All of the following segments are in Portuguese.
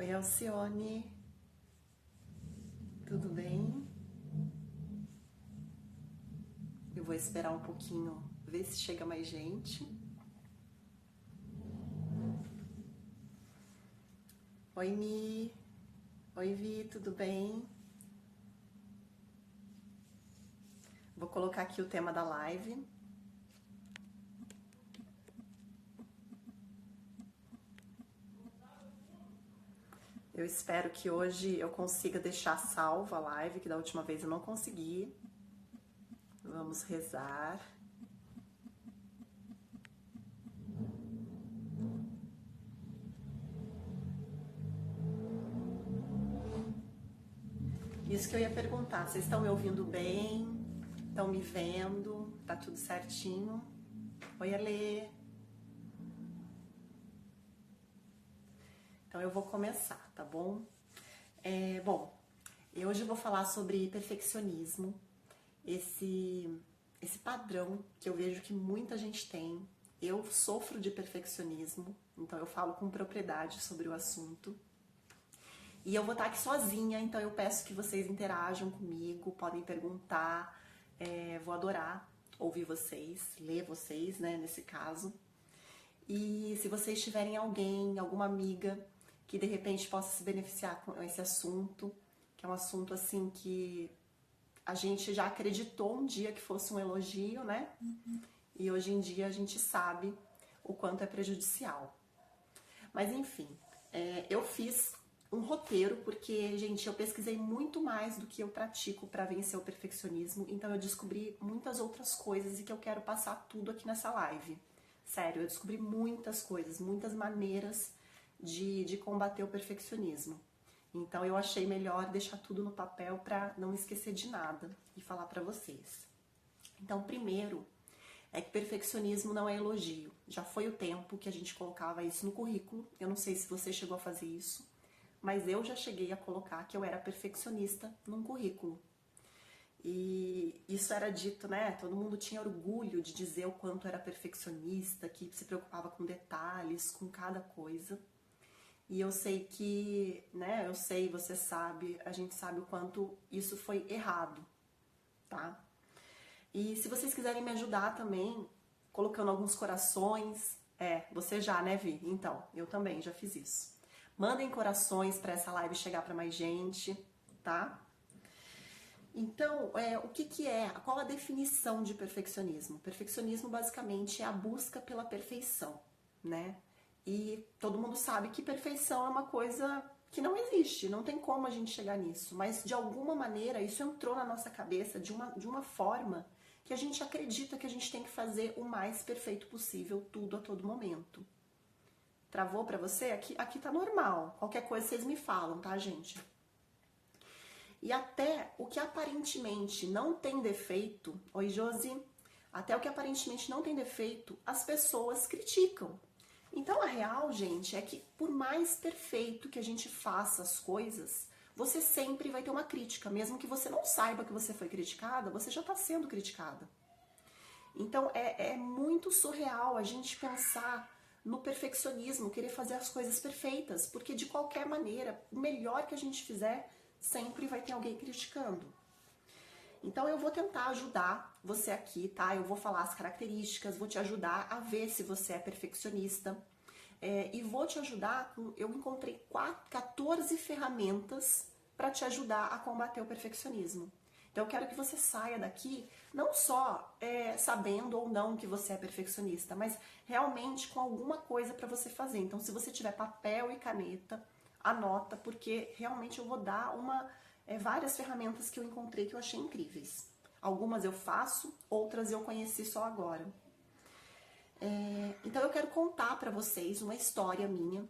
Oi, Alcione, tudo bem? Eu vou esperar um pouquinho, ver se chega mais gente. Oi, Mi. Oi, Vi, tudo bem? Vou colocar aqui o tema da live. Eu espero que hoje eu consiga deixar salva a live, que da última vez eu não consegui. Vamos rezar. Isso que eu ia perguntar, vocês estão me ouvindo bem? Estão me vendo? Tá tudo certinho? Oi, Alê. Então eu vou começar, tá bom? Bom, hoje eu vou falar sobre perfeccionismo, esse padrão que eu vejo que muita gente tem. Eu sofro de perfeccionismo, então eu falo com propriedade sobre o assunto. E eu vou estar aqui sozinha, então eu peço que vocês interajam comigo, podem perguntar, vou adorar ouvir vocês, ler vocês, né, nesse caso. E se vocês tiverem alguém, alguma amiga que de repente possa se beneficiar com esse assunto, que é um assunto assim que a gente já acreditou um dia que fosse um elogio, né? E hoje em dia a gente sabe o quanto é prejudicial. Mas enfim, eu fiz um roteiro porque, gente, eu pesquisei muito mais do que eu pratico para vencer o perfeccionismo, então eu descobri muitas outras coisas e que eu quero passar tudo aqui nessa live. Sério, eu descobri muitas coisas, muitas maneiras de combater o perfeccionismo. Então eu achei melhor deixar tudo no papel para não esquecer de nada e falar para vocês. Então, primeiro, é que perfeccionismo não é elogio. Já foi o tempo que a gente colocava isso no currículo. Eu não sei se você chegou a fazer isso, mas eu já cheguei a colocar que eu era perfeccionista num currículo. E isso era dito, né? Todo mundo tinha orgulho de dizer o quanto era perfeccionista, que se preocupava com detalhes, com cada coisa. E eu sei que, né? Eu sei, você sabe, a gente sabe o quanto isso foi errado, tá? E se vocês quiserem me ajudar também, colocando alguns corações, você já, né, Vi? Então, eu também já fiz isso. Mandem corações para essa live chegar para mais gente, tá? Então, o que é? Qual a definição de perfeccionismo? Perfeccionismo, basicamente, é a busca pela perfeição, né? E todo mundo sabe que perfeição é uma coisa que não existe, não tem como a gente chegar nisso. Mas, de alguma maneira, isso entrou na nossa cabeça de uma forma que a gente acredita que a gente tem que fazer o mais perfeito possível, tudo a todo momento. Travou pra você? Aqui tá normal. Qualquer coisa vocês me falam, tá, gente? E até o que aparentemente não tem defeito, oi Josi, até o que aparentemente não tem defeito, as pessoas criticam. Então a real, gente, é que por mais perfeito que a gente faça as coisas, você sempre vai ter uma crítica, mesmo que você não saiba que você foi criticada, você já está sendo criticada. Então é muito surreal a gente pensar no perfeccionismo, querer fazer as coisas perfeitas, porque de qualquer maneira, o melhor que a gente fizer, sempre vai ter alguém criticando. Então eu vou tentar ajudar você aqui, tá? Eu vou falar as características, vou te ajudar a ver se você é perfeccionista. E vou te ajudar, eu encontrei 14 ferramentas para te ajudar a combater o perfeccionismo. Então eu quero que você saia daqui não só sabendo ou não que você é perfeccionista, mas realmente com alguma coisa para você fazer. Então se você tiver papel e caneta, anota, porque realmente eu vou dar várias ferramentas que eu encontrei que eu achei incríveis. Algumas eu faço, outras eu conheci só agora. Então eu quero contar para vocês uma história minha,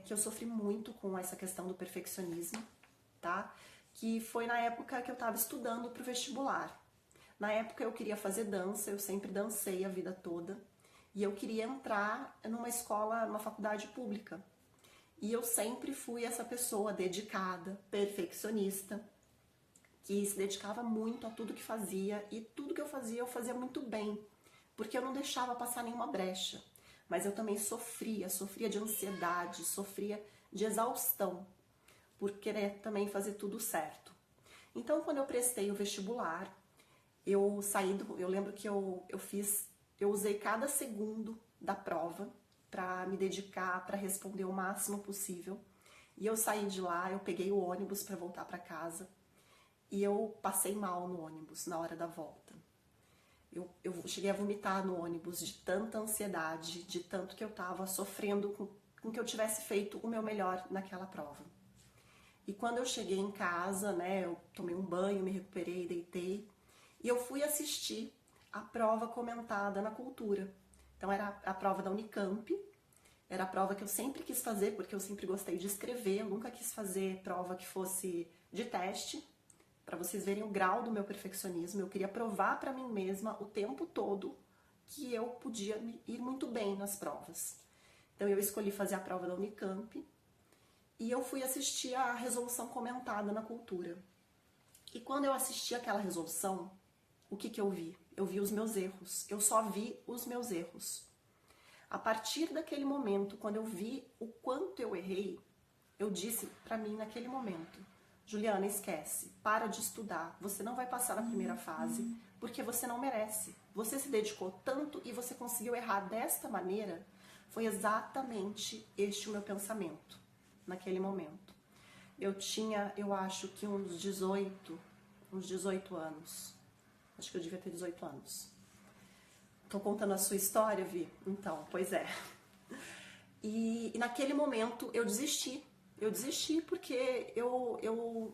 que eu sofri muito com essa questão do perfeccionismo, tá? Que foi na época que eu estava estudando para o vestibular. Na época eu queria fazer dança, eu sempre dancei a vida toda, e eu queria entrar numa escola, numa faculdade pública. E eu sempre fui essa pessoa dedicada, perfeccionista, que se dedicava muito a tudo que fazia, e tudo que eu fazia muito bem, porque eu não deixava passar nenhuma brecha. Mas eu também sofria de ansiedade, sofria de exaustão, por querer também fazer tudo certo. Então, quando eu prestei o vestibular, eu lembro que eu usei cada segundo da prova para me dedicar, para responder o máximo possível. E eu saí de lá, eu peguei o ônibus para voltar para casa e eu passei mal no ônibus na hora da volta. Eu cheguei a vomitar no ônibus de tanta ansiedade, de tanto que eu estava sofrendo com que eu tivesse feito o meu melhor naquela prova. E quando eu cheguei em casa, né, eu tomei um banho, me recuperei, deitei, e eu fui assistir a prova comentada na Cultura. Então era a prova da Unicamp, era a prova que eu sempre quis fazer, porque eu sempre gostei de escrever, eu nunca quis fazer prova que fosse de teste, para vocês verem o grau do meu perfeccionismo. Eu queria provar para mim mesma o tempo todo que eu podia ir muito bem nas provas. Então eu escolhi fazer a prova da Unicamp e eu fui assistir a resolução comentada na Cultura. E quando eu assisti aquela resolução, o que eu vi? Eu vi os meus erros. Eu só vi os meus erros. A partir daquele momento, quando eu vi o quanto eu errei, eu disse para mim naquele momento: Juliana, esquece, para de estudar, você não vai passar na primeira fase, porque você não merece. Você se dedicou tanto e você conseguiu errar desta maneira. Foi exatamente este o meu pensamento naquele momento. Eu tinha, eu acho que uns 18 anos. Acho que eu devia ter 18 anos. Tô contando a sua história, Vi? Então, pois é. E naquele momento eu desisti. Eu desisti porque eu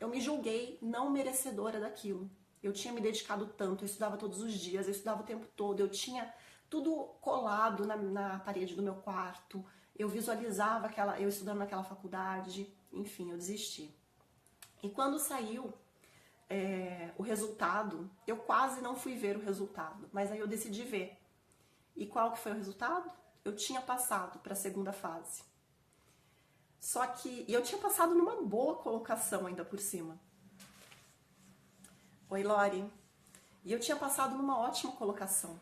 me julguei não merecedora daquilo. Eu tinha me dedicado tanto, eu estudava todos os dias, eu estudava o tempo todo, eu tinha tudo colado na parede do meu quarto, eu visualizava eu estudando naquela faculdade, enfim, eu desisti. E quando saiu o resultado, eu quase não fui ver o resultado, mas aí eu decidi ver. E qual que foi o resultado? Eu tinha passado para a segunda fase. Só que eu tinha passado numa boa colocação ainda por cima. Oi, Lori. E eu tinha passado numa ótima colocação.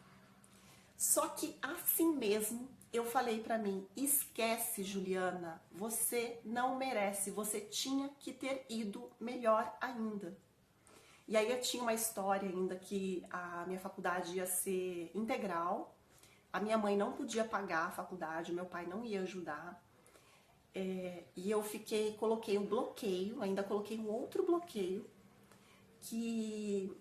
Só que assim mesmo eu falei pra mim: esquece, Juliana, você não merece, você tinha que ter ido melhor ainda. E aí eu tinha uma história ainda que a minha faculdade ia ser integral, a minha mãe não podia pagar a faculdade, o meu pai não ia ajudar. E eu coloquei um bloqueio, ainda coloquei um outro bloqueio, que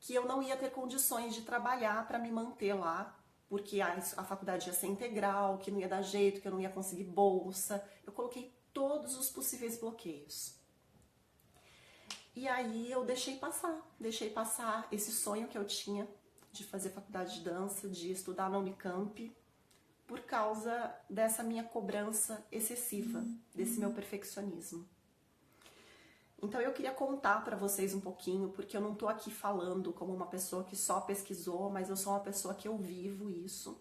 eu não ia ter condições de trabalhar para me manter lá, porque a faculdade ia ser integral, que não ia dar jeito, que eu não ia conseguir bolsa. Eu coloquei todos os possíveis bloqueios. E aí eu deixei passar esse sonho que eu tinha de fazer faculdade de dança, de estudar na Unicamp, por causa dessa minha cobrança excessiva, desse meu perfeccionismo. Então eu queria contar para vocês um pouquinho, porque eu não tô aqui falando como uma pessoa que só pesquisou, mas eu sou uma pessoa que eu vivo isso.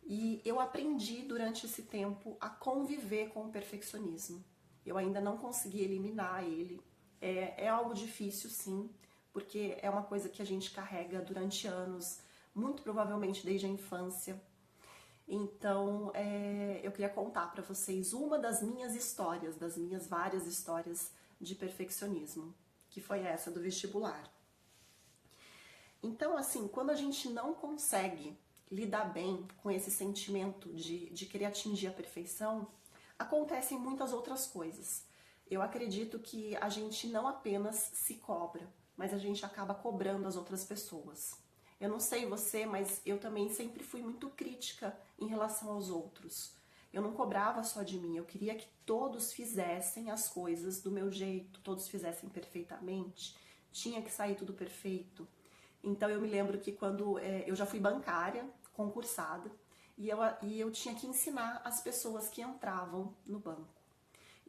E eu aprendi durante esse tempo a conviver com o perfeccionismo. Eu ainda não consegui eliminar ele. É algo difícil, sim, porque é uma coisa que a gente carrega durante anos, muito provavelmente desde a infância. Então, eu queria contar para vocês uma das minhas histórias, das minhas várias histórias de perfeccionismo, que foi essa do vestibular. Então, assim, quando a gente não consegue lidar bem com esse sentimento de querer atingir a perfeição, acontecem muitas outras coisas. Eu acredito que a gente não apenas se cobra, mas a gente acaba cobrando as outras pessoas. Eu não sei você, mas eu também sempre fui muito crítica em relação aos outros. Eu não cobrava só de mim, eu queria que todos fizessem as coisas do meu jeito, todos fizessem perfeitamente, tinha que sair tudo perfeito. Então eu me lembro que quando eu já fui bancária, concursada, e eu tinha que ensinar as pessoas que entravam no banco.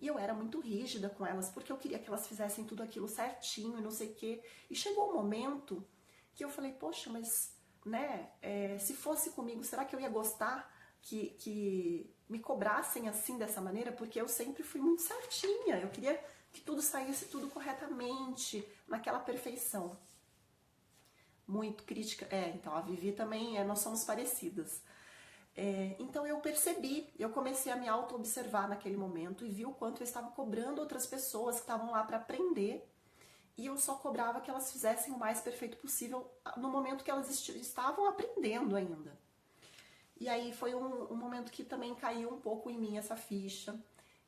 E eu era muito rígida com elas, porque eu queria que elas fizessem tudo aquilo certinho e não sei o quê. E chegou um momento que eu falei, poxa, mas, né, se fosse comigo, será que eu ia gostar que me cobrassem assim, dessa maneira? Porque eu sempre fui muito certinha, eu queria que tudo saísse tudo corretamente, naquela perfeição. Muito crítica. Então, a Vivi também, nós somos parecidas. Então eu percebi, eu comecei a me auto-observar naquele momento e vi o quanto eu estava cobrando outras pessoas que estavam lá para aprender, e eu só cobrava que elas fizessem o mais perfeito possível no momento que elas estavam aprendendo ainda. E aí foi um momento que também caiu um pouco em mim essa ficha.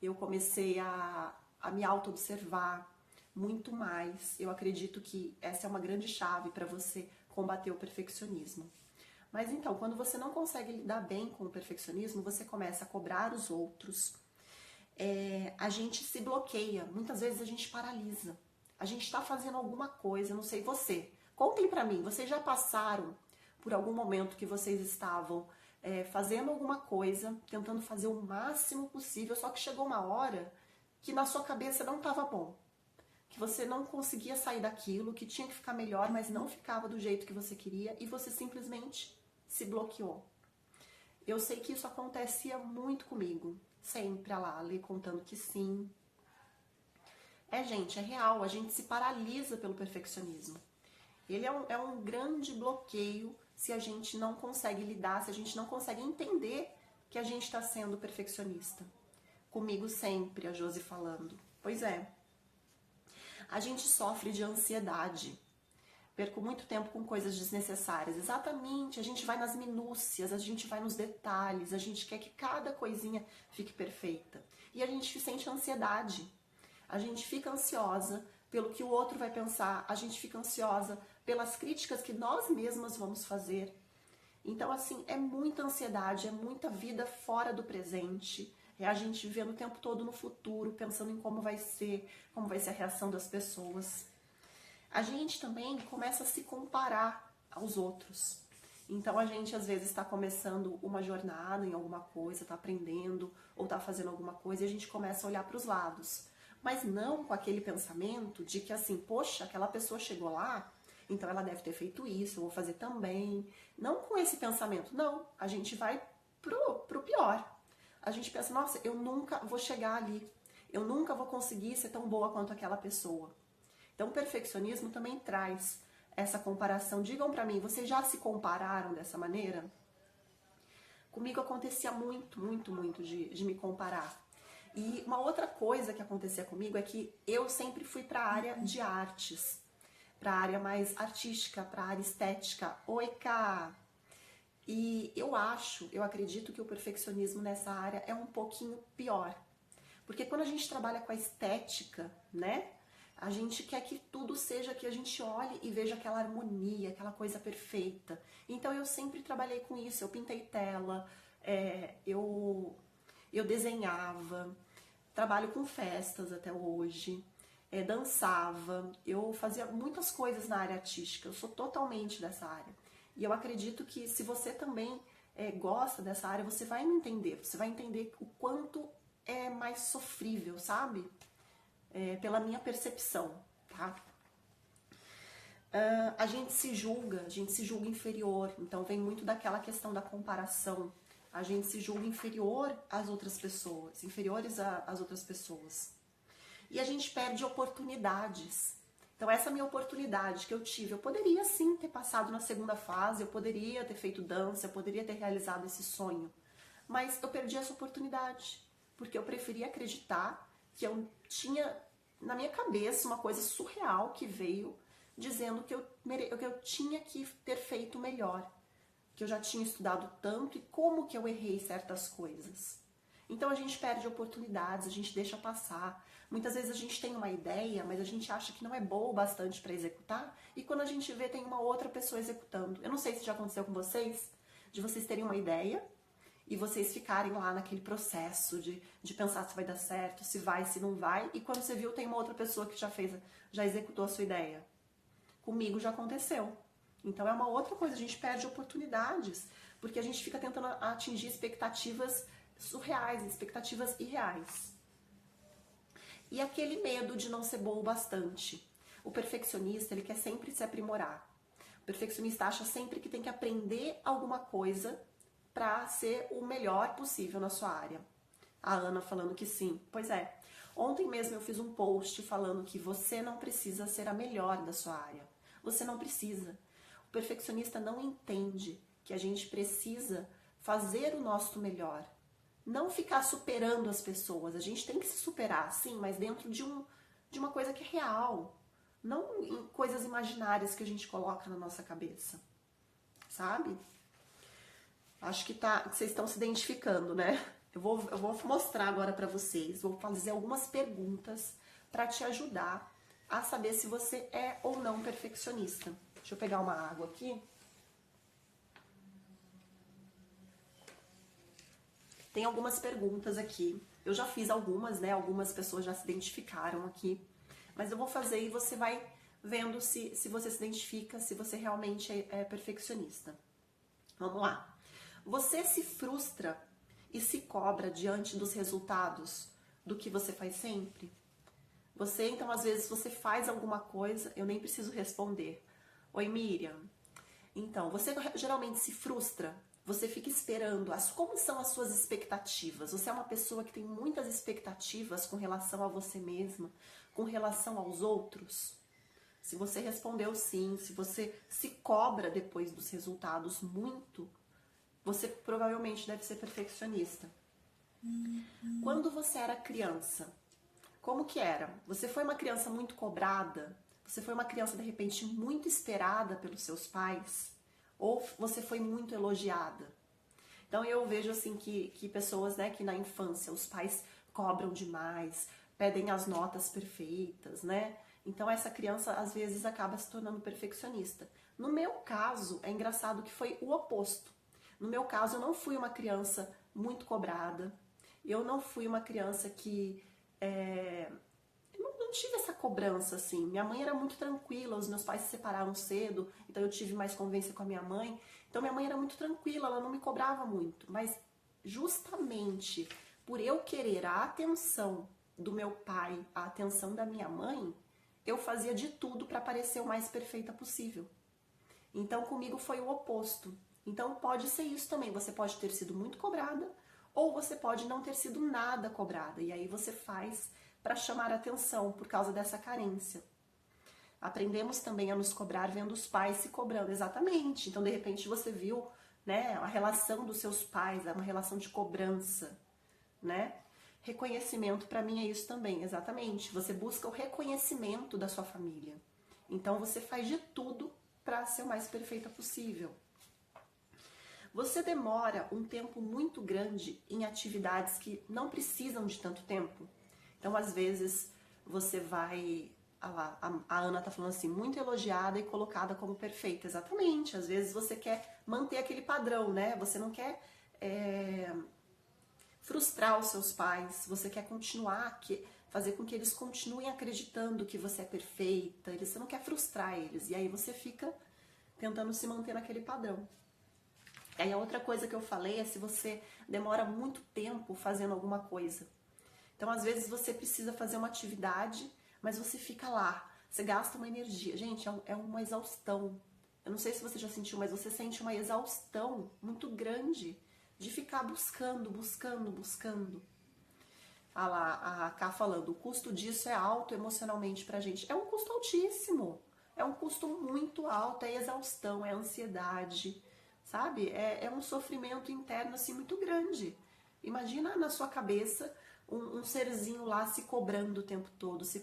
Eu comecei a me auto-observar muito mais. Eu acredito que essa é uma grande chave para você combater o perfeccionismo. Mas então, quando você não consegue lidar bem com o perfeccionismo, você começa a cobrar os outros. A gente se bloqueia, muitas vezes a gente paralisa. A gente está fazendo alguma coisa, não sei você. Contem pra mim, vocês já passaram por algum momento que vocês estavam fazendo alguma coisa, tentando fazer o máximo possível, só que chegou uma hora que na sua cabeça não estava bom, que você não conseguia sair daquilo, que tinha que ficar melhor, mas não ficava do jeito que você queria e você simplesmente se bloqueou. Eu sei que isso acontecia muito comigo, sempre a Lali contando que sim. Gente, é real, a gente se paralisa pelo perfeccionismo. Ele é um grande bloqueio se a gente não consegue lidar, se a gente não consegue entender que a gente está sendo perfeccionista. Comigo sempre, a Josi falando. Pois é. A gente sofre de ansiedade. Perco muito tempo com coisas desnecessárias. Exatamente, a gente vai nas minúcias, a gente vai nos detalhes, a gente quer que cada coisinha fique perfeita. E a gente sente ansiedade. A gente fica ansiosa pelo que o outro vai pensar, a gente fica ansiosa pelas críticas que nós mesmas vamos fazer. Então, assim, é muita ansiedade, é muita vida fora do presente. É a gente vivendo o tempo todo no futuro, pensando em como vai ser a reação das pessoas. A gente também começa a se comparar aos outros. Então, a gente às vezes está começando uma jornada em alguma coisa, está aprendendo ou está fazendo alguma coisa e a gente começa a olhar para os lados. Mas não com aquele pensamento de que assim, poxa, aquela pessoa chegou lá, então ela deve ter feito isso, eu vou fazer também. Não com esse pensamento, não. A gente vai pro pior. A gente pensa, nossa, eu nunca vou chegar ali. Eu nunca vou conseguir ser tão boa quanto aquela pessoa. Então o perfeccionismo também traz essa comparação. Digam pra mim, vocês já se compararam dessa maneira? Comigo acontecia muito de me comparar. E uma outra coisa que acontecia comigo é que eu sempre fui para a área de artes, para a área mais artística, para a área estética. Oi, Ká! E eu acredito que o perfeccionismo nessa área é um pouquinho pior. Porque quando a gente trabalha com a estética, né? A gente quer que tudo seja que a gente olhe e veja aquela harmonia, aquela coisa perfeita. Então eu sempre trabalhei com isso. Eu pintei tela, eu desenhava, trabalho com festas até hoje, dançava, eu fazia muitas coisas na área artística, eu sou totalmente dessa área. E eu acredito que se você também gosta dessa área, você vai me entender, você vai entender o quanto é mais sofrível, sabe? Pela minha percepção, tá? A gente se julga inferior, então vem muito daquela questão da comparação. A gente se julga inferior às outras pessoas, inferiores às outras pessoas. E a gente perde oportunidades. Então essa minha oportunidade que eu tive, eu poderia sim ter passado na segunda fase, eu poderia ter feito dança, eu poderia ter realizado esse sonho. Mas eu perdi essa oportunidade, porque eu preferia acreditar que eu tinha na minha cabeça uma coisa surreal que veio dizendo que eu tinha que ter feito melhor, que eu já tinha estudado tanto e como que eu errei certas coisas. Então a gente perde oportunidades, a gente deixa passar. Muitas vezes a gente tem uma ideia, mas a gente acha que não é boa o bastante para executar, e quando a gente vê, tem uma outra pessoa executando. Eu não sei se já aconteceu com vocês, de vocês terem uma ideia e vocês ficarem lá naquele processo de pensar se vai dar certo, se vai, se não vai, e quando você viu, tem uma outra pessoa que já executou a sua ideia. Comigo já aconteceu. Então é uma outra coisa, a gente perde oportunidades, porque a gente fica tentando atingir expectativas surreais, expectativas irreais. E aquele medo de não ser bom o bastante. O perfeccionista, ele quer sempre se aprimorar. O perfeccionista acha sempre que tem que aprender alguma coisa para ser o melhor possível na sua área. A Ana falando que sim. Pois é. Ontem mesmo eu fiz um post falando que você não precisa ser a melhor da sua área. Você não precisa. O perfeccionista não entende que a gente precisa fazer o nosso melhor. Não ficar superando as pessoas. A gente tem que se superar, sim, mas dentro de uma coisa que é real. Não em coisas imaginárias que a gente coloca na nossa cabeça. Sabe? Acho que vocês estão se identificando, né? Eu vou mostrar agora pra vocês. Vou fazer algumas perguntas pra te ajudar a saber se você é ou não perfeccionista. Deixa eu pegar uma água aqui. Tem algumas perguntas aqui. Eu já fiz algumas, né? Algumas pessoas já se identificaram aqui. Mas eu vou fazer e você vai vendo se você se identifica, se você realmente é perfeccionista. Vamos lá. Você se frustra e se cobra diante dos resultados do que você faz sempre? Você, então, às vezes, você faz alguma coisa, eu nem preciso responder. Oi, Miriam. Então, você geralmente se frustra? Você fica esperando. Como são as suas expectativas? Você é uma pessoa que tem muitas expectativas com relação a você mesma, com relação aos outros? Se você respondeu sim, se você se cobra depois dos resultados muito, você provavelmente deve ser perfeccionista. Quando você era criança, como que era? Você foi uma criança muito cobrada? Você foi uma criança, de repente, muito esperada pelos seus pais? Ou você foi muito elogiada? Então eu vejo assim que pessoas, né, que na infância os pais cobram demais, pedem as notas perfeitas, né? Então essa criança às vezes acaba se tornando perfeccionista. No meu caso, é engraçado que foi o oposto. No meu caso, eu não fui uma criança muito cobrada. Eu não fui uma criança que... Eu não tive essa cobrança, assim. Minha mãe era muito tranquila, os meus pais se separaram cedo, então eu tive mais convivência com a minha mãe. Então minha mãe era muito tranquila, ela não me cobrava muito. Mas justamente por eu querer a atenção do meu pai, a atenção da minha mãe, eu fazia de tudo para parecer o mais perfeita possível. Então comigo foi o oposto. Então pode ser isso também, você pode ter sido muito cobrada ou você pode não ter sido nada cobrada. E aí você faz para chamar a atenção por causa dessa carência. Aprendemos também a nos cobrar vendo os pais se cobrando, exatamente. Então de repente você viu, né, a relação dos seus pais, é uma relação de cobrança, né? Reconhecimento para mim é isso também, exatamente. Você busca o reconhecimento da sua família. Então você faz de tudo para ser o mais perfeita possível. Você demora um tempo muito grande em atividades que não precisam de tanto tempo. Então, às vezes, você vai... A Ana tá falando assim, muito elogiada e colocada como perfeita. Exatamente. Às vezes você quer manter aquele padrão, né? Você não quer frustrar os seus pais. Você quer continuar, fazer com que eles continuem acreditando que você é perfeita. Você não quer frustrar eles. E aí você fica tentando se manter naquele padrão. Aí a outra coisa que eu falei é se você demora muito tempo fazendo alguma coisa. Então, às vezes, você precisa fazer uma atividade, mas você fica lá. Você gasta uma energia. Gente, é uma exaustão. Eu não sei se você já sentiu, mas você sente uma exaustão muito grande de ficar buscando. Ah lá, a Ká falando, o custo disso é alto emocionalmente pra gente. É um custo altíssimo. É um custo muito alto, é exaustão, é ansiedade. Sabe? É um sofrimento interno assim muito grande. Imagina na sua cabeça um serzinho lá se cobrando o tempo todo, se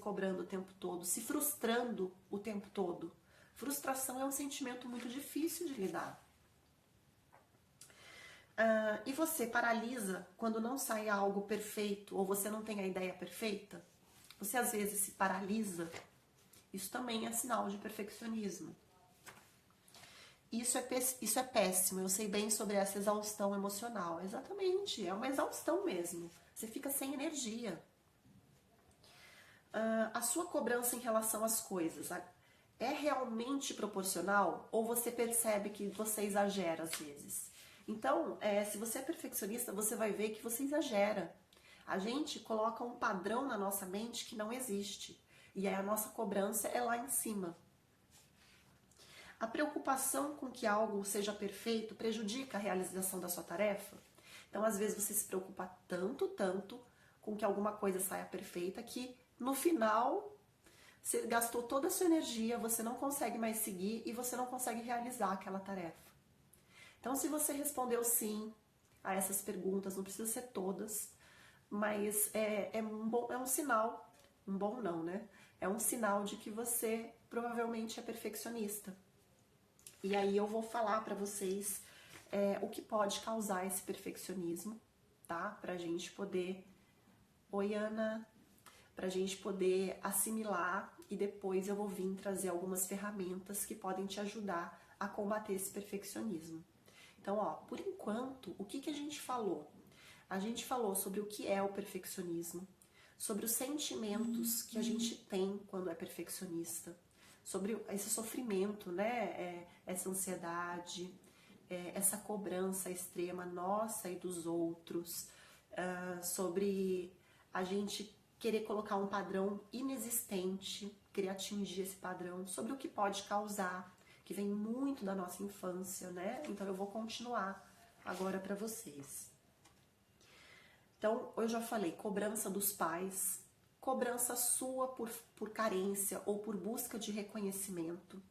frustrando o tempo todo. Frustração é um sentimento muito difícil de lidar. E você paralisa quando não sai algo perfeito ou você não tem a ideia perfeita? Você às vezes se paralisa? Isso também é sinal de perfeccionismo. Isso é péssimo, eu sei bem sobre essa exaustão emocional. Exatamente, é uma exaustão mesmo. Você fica sem energia. A sua cobrança em relação às coisas é realmente proporcional ou você percebe que você exagera às vezes? Então, se você é perfeccionista, você vai ver que você exagera. A gente coloca um padrão na nossa mente que não existe. E aí a nossa cobrança é lá em cima. A preocupação com que algo seja perfeito prejudica a realização da sua tarefa? Então, às vezes, você se preocupa tanto com que alguma coisa saia perfeita que, no final, você gastou toda a sua energia, você não consegue mais seguir e você não consegue realizar aquela tarefa. Então, se você respondeu sim, a essas perguntas, não precisa ser todas, mas é um sinal, um bom não, né? É um sinal de que você provavelmente é perfeccionista. E aí eu vou falar para vocês o que pode causar esse perfeccionismo, tá? Pra gente poder... Oi, Ana! Pra gente poder assimilar e depois eu vou vir trazer algumas ferramentas que podem te ajudar a combater esse perfeccionismo. Então, ó, por enquanto, o que a gente falou? A gente falou sobre o que é o perfeccionismo, sobre os sentimentos que a gente tem quando é perfeccionista, sobre esse sofrimento, né? Essa ansiedade, essa cobrança extrema nossa e dos outros, sobre a gente querer colocar um padrão inexistente, querer atingir esse padrão, sobre o que pode causar, que vem muito da nossa infância, né? Então eu vou continuar agora para vocês. Então, eu já falei, cobrança dos pais, cobrança sua por carência ou por busca de reconhecimento.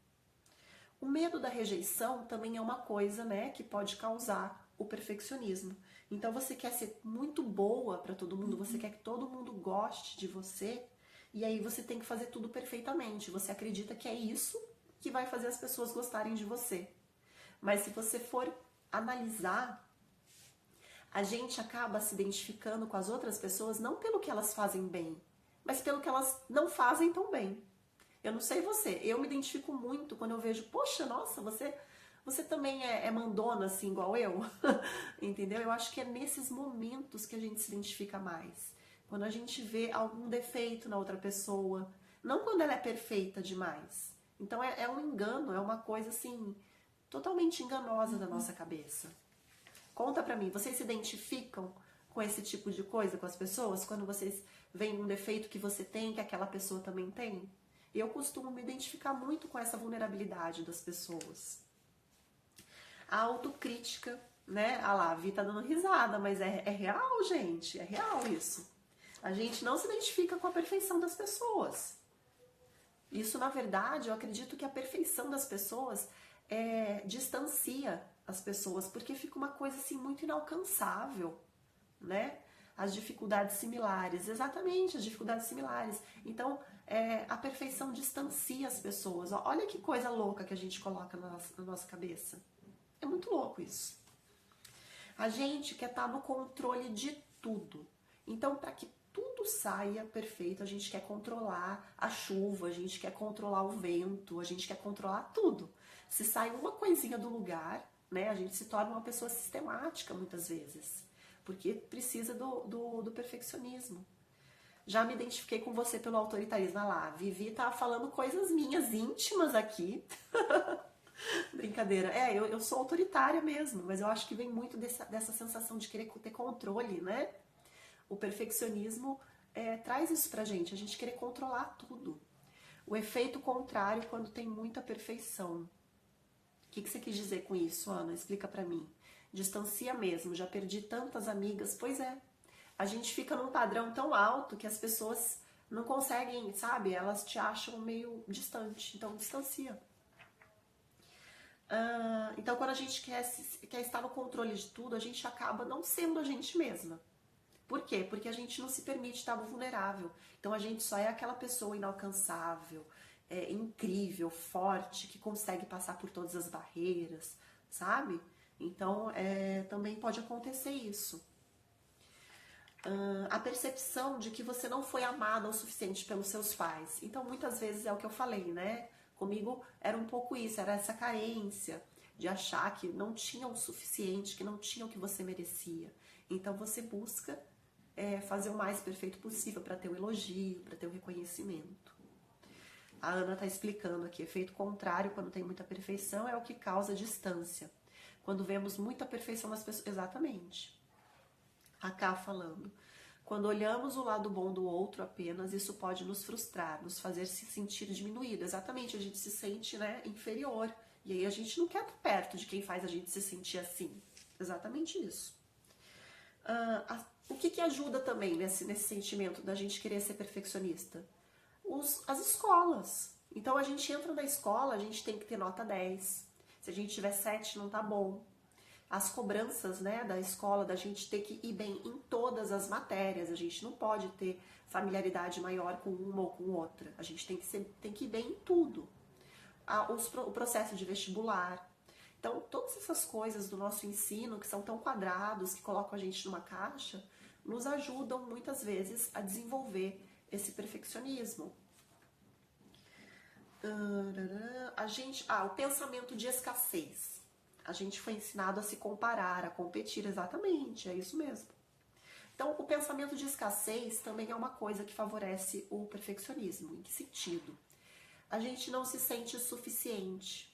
O medo da rejeição também é uma coisa, né, que pode causar o perfeccionismo. Então, você quer ser muito boa para todo mundo, você quer que todo mundo goste de você, e aí você tem que fazer tudo perfeitamente. Você acredita que é isso que vai fazer as pessoas gostarem de você. Mas se você for analisar, a gente acaba se identificando com as outras pessoas não pelo que elas fazem bem, mas pelo que elas não fazem tão bem. Eu não sei você, eu me identifico muito quando eu vejo, poxa, nossa, você também é mandona assim igual eu, entendeu? Eu acho que é nesses momentos que a gente se identifica mais. Quando a gente vê algum defeito na outra pessoa, não quando ela é perfeita demais. Então é um engano, é uma coisa assim, totalmente enganosa da nossa cabeça. Conta pra mim, vocês se identificam com esse tipo de coisa com as pessoas? Quando vocês veem um defeito que você tem, que aquela pessoa também tem? Eu costumo me identificar muito com essa vulnerabilidade das pessoas. A autocrítica, né? Ah lá, a Vi tá dando risada, mas é real, gente. É real isso. A gente não se identifica com a perfeição das pessoas. Isso, na verdade, eu acredito que a perfeição das pessoas distancia as pessoas, porque fica uma coisa assim muito inalcançável, né? As dificuldades similares, exatamente, as dificuldades similares. Então, a perfeição distancia as pessoas. Olha que coisa louca que a gente coloca na nossa cabeça. É muito louco isso. A gente quer estar no controle de tudo. Então, para que tudo saia perfeito, a gente quer controlar a chuva, a gente quer controlar o vento, a gente quer controlar tudo. Se sai uma coisinha do lugar, né, a gente se torna uma pessoa sistemática muitas vezes, porque precisa do perfeccionismo. Já me identifiquei com você pelo autoritarismo. Ah lá, Vivi tá falando coisas minhas íntimas aqui. Brincadeira. Eu sou autoritária mesmo, mas eu acho que vem muito dessa sensação de querer ter controle, né? O perfeccionismo traz isso pra gente, a gente querer controlar tudo. O efeito contrário quando tem muita perfeição. O que você quis dizer com isso, Ana? Explica pra mim. Distancia mesmo, já perdi tantas amigas. Pois é, a gente fica num padrão tão alto que as pessoas não conseguem, sabe? Elas te acham meio distante, então distancia. Então, quando a gente quer estar no controle de tudo, a gente acaba não sendo a gente mesma. Por quê? Porque a gente não se permite estar vulnerável. Então, a gente só é aquela pessoa inalcançável, incrível, forte, que consegue passar por todas as barreiras, sabe? Então, também pode acontecer isso. A percepção de que você não foi amada o suficiente pelos seus pais. Então, muitas vezes é o que eu falei, né? Comigo era um pouco isso, era essa carência de achar que não tinha o suficiente, que não tinha o que você merecia. Então, você busca fazer o mais perfeito possível para ter o elogio, para ter o reconhecimento. A Ana está explicando aqui, efeito contrário, quando tem muita perfeição, é o que causa distância. Quando vemos muita perfeição nas pessoas... Exatamente. A Ká falando. Quando olhamos o lado bom do outro apenas, isso pode nos frustrar, nos fazer se sentir diminuído. Exatamente, a gente se sente, né, inferior. E aí a gente não quer estar perto de quem faz a gente se sentir assim. Exatamente isso. O que ajuda também nesse sentimento da gente querer ser perfeccionista? As escolas. Então a gente entra na escola, a gente tem que ter nota 10. Se a gente tiver 7, não tá bom. as cobranças, né, da escola, da gente ter que ir bem em todas as matérias. A gente não pode ter familiaridade maior com uma ou com outra. A gente tem que ir bem em tudo. O processo de vestibular. Então, todas essas coisas do nosso ensino, que são tão quadrados, que colocam a gente numa caixa, nos ajudam muitas vezes a desenvolver esse perfeccionismo. O pensamento de escassez. A gente foi ensinado a se comparar, a competir, exatamente, é isso mesmo. Então, o pensamento de escassez também é uma coisa que favorece o perfeccionismo. Em que sentido? A gente não se sente suficiente.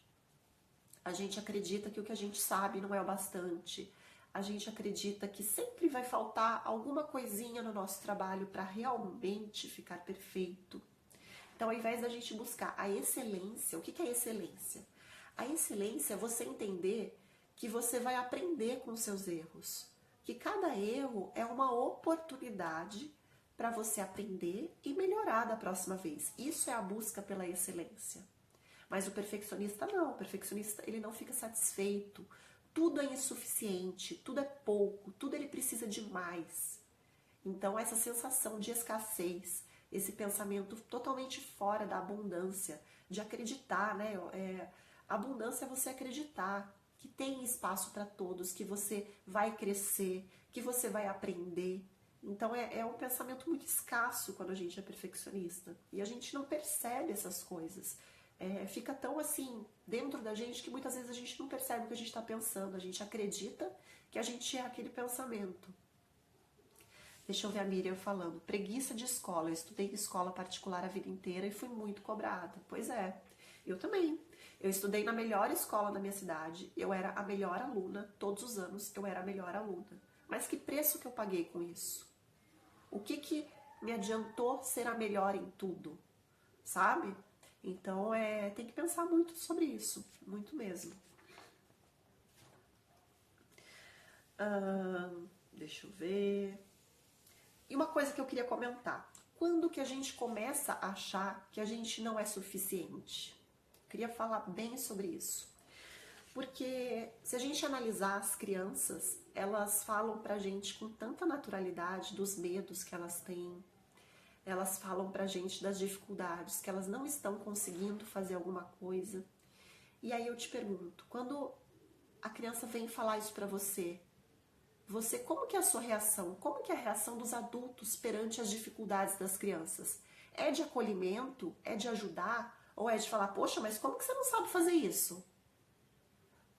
A gente acredita que o que a gente sabe não é o bastante. A gente acredita que sempre vai faltar alguma coisinha no nosso trabalho para realmente ficar perfeito. Então, ao invés da gente buscar a excelência, o que é excelência? A excelência é você entender que você vai aprender com os seus erros. Que cada erro é uma oportunidade para você aprender e melhorar da próxima vez. Isso é a busca pela excelência. Mas o perfeccionista não. O perfeccionista, ele não fica satisfeito. Tudo é insuficiente, tudo é pouco, tudo ele precisa de mais. Então, essa sensação de escassez, esse pensamento totalmente fora da abundância, de acreditar, né? Abundância é você acreditar que tem espaço para todos, que você vai crescer, que você vai aprender. Então é um pensamento muito escasso quando a gente é perfeccionista. E a gente não percebe essas coisas. Fica tão assim dentro da gente que muitas vezes a gente não percebe o que a gente está pensando. A gente acredita que a gente é aquele pensamento. Deixa eu ver a Miriam falando. Preguiça de escola. Eu estudei em escola particular a vida inteira e fui muito cobrada. Pois é, eu também. Eu estudei na melhor escola da minha cidade. Eu era a melhor aluna. Todos os anos eu era a melhor aluna. Mas que preço que eu paguei com isso? O que me adiantou ser a melhor em tudo? Sabe? Então, tem que pensar muito sobre isso. Muito mesmo. Deixa eu ver. E uma coisa que eu queria comentar. Quando que a gente começa a achar que a gente não é suficiente? Eu queria falar bem sobre isso. Porque se a gente analisar as crianças, elas falam pra gente com tanta naturalidade dos medos que elas têm. Elas falam pra gente das dificuldades, que elas não estão conseguindo fazer alguma coisa. E aí eu te pergunto, quando a criança vem falar isso pra você, como que é a sua reação? Como que é a reação dos adultos perante as dificuldades das crianças? É de acolhimento? É de ajudar? Ou é de falar, poxa, mas como que você não sabe fazer isso?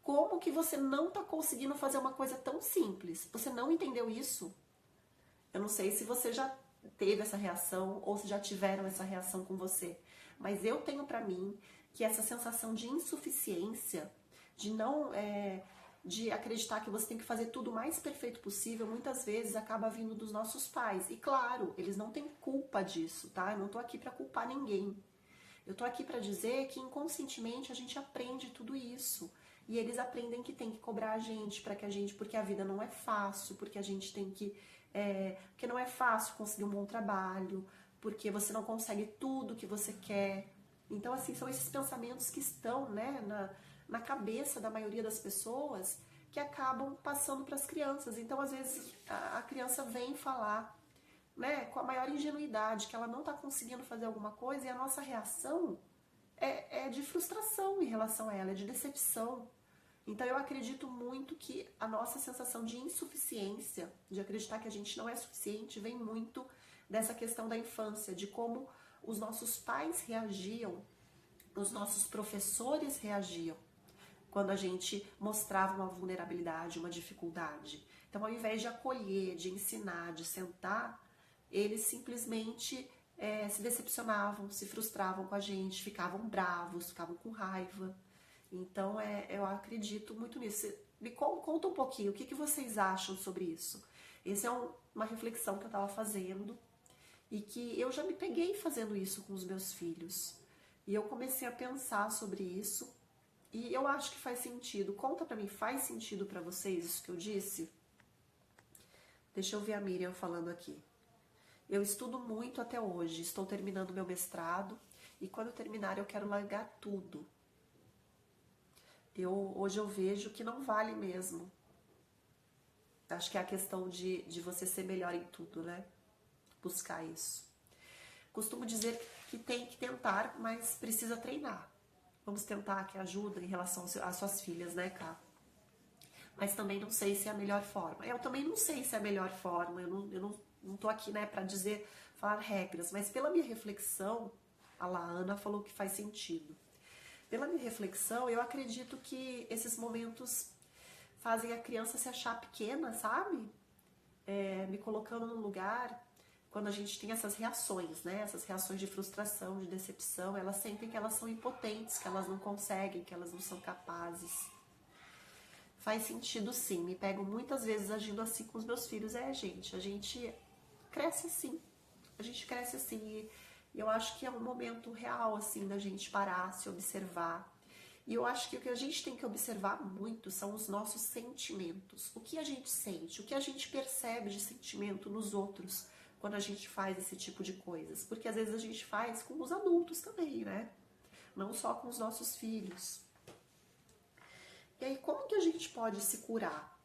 Como que você não está conseguindo fazer uma coisa tão simples? Você não entendeu isso? Eu não sei se você já teve essa reação ou se já tiveram essa reação com você. Mas eu tenho pra mim que essa sensação de insuficiência, de não... de acreditar que você tem que fazer tudo o mais perfeito possível, muitas vezes acaba vindo dos nossos pais. E claro, eles não têm culpa disso, tá? Eu não tô aqui pra culpar ninguém. Eu tô aqui pra dizer que inconscientemente a gente aprende tudo isso. E eles aprendem que tem que cobrar a gente, porque a vida não é fácil, porque a gente tem que... porque não é fácil conseguir um bom trabalho, porque você não consegue tudo que você quer. Então, assim, são esses pensamentos que estão, né, na cabeça da maioria das pessoas que acabam passando para as crianças. Então, às vezes, a criança vem falar, né, com a maior ingenuidade, que ela não está conseguindo fazer alguma coisa e a nossa reação é de frustração em relação a ela, é de decepção. Então, eu acredito muito que a nossa sensação de insuficiência, de acreditar que a gente não é suficiente, vem muito dessa questão da infância, de como os nossos pais reagiam, os nossos professores reagiam quando a gente mostrava uma vulnerabilidade, uma dificuldade. Então, ao invés de acolher, de ensinar, de sentar, eles simplesmente se decepcionavam, se frustravam com a gente, ficavam bravos, ficavam com raiva. Então, eu acredito muito nisso. Me conta um pouquinho, o que vocês acham sobre isso? Essa é uma reflexão que eu estava fazendo e que eu já me peguei fazendo isso com os meus filhos. E eu comecei a pensar sobre isso e eu acho que faz sentido. Conta pra mim, faz sentido pra vocês isso que eu disse? Deixa eu ver a Miriam falando aqui. Eu estudo muito até hoje, estou terminando meu mestrado e quando eu terminar eu quero largar tudo. Hoje eu vejo que não vale mesmo. Acho que é a questão de você ser melhor em tudo, né? Buscar isso. Costumo dizer que tem que tentar, mas precisa treinar. Vamos tentar que ajuda em relação às suas filhas, né, Cá? Mas também não sei se é a melhor forma. Eu também não sei se é a melhor forma. Eu não tô aqui, né, pra dizer, falar regras, mas pela minha reflexão, a Ana falou que faz sentido. Pela minha reflexão, eu acredito que esses momentos fazem a criança se achar pequena, sabe? Me colocando no lugar, quando a gente tem essas reações, né? Essas reações de frustração, de decepção, elas sentem que elas são impotentes, que elas não conseguem, que elas não são capazes. Faz sentido sim, me pego muitas vezes agindo assim com os meus filhos. Gente, a gente cresce assim, a gente cresce assim e eu acho que é um momento real assim da gente parar, se observar. E eu acho que o que a gente tem que observar muito são os nossos sentimentos. O que a gente sente, o que a gente percebe de sentimento nos outros quando a gente faz esse tipo de coisas. Porque às vezes a gente faz com os adultos também, né? Não só com os nossos filhos. E aí, como que a gente pode se curar?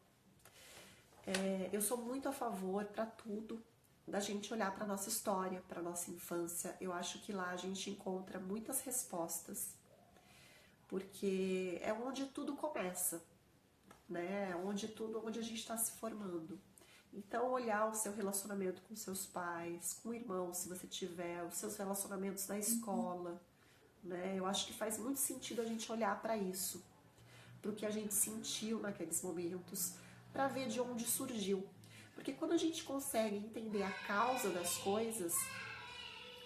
Eu sou muito a favor para tudo da gente olhar para nossa história, para nossa infância. Eu acho que lá a gente encontra muitas respostas, porque é onde tudo começa, né? É onde a gente está se formando. Então, olhar o seu relacionamento com seus pais, com irmãos, se você tiver, os seus relacionamentos na escola, né? Eu acho que faz muito sentido a gente olhar para isso, para o que a gente sentiu naqueles momentos, para ver de onde surgiu. Porque quando a gente consegue entender a causa das coisas,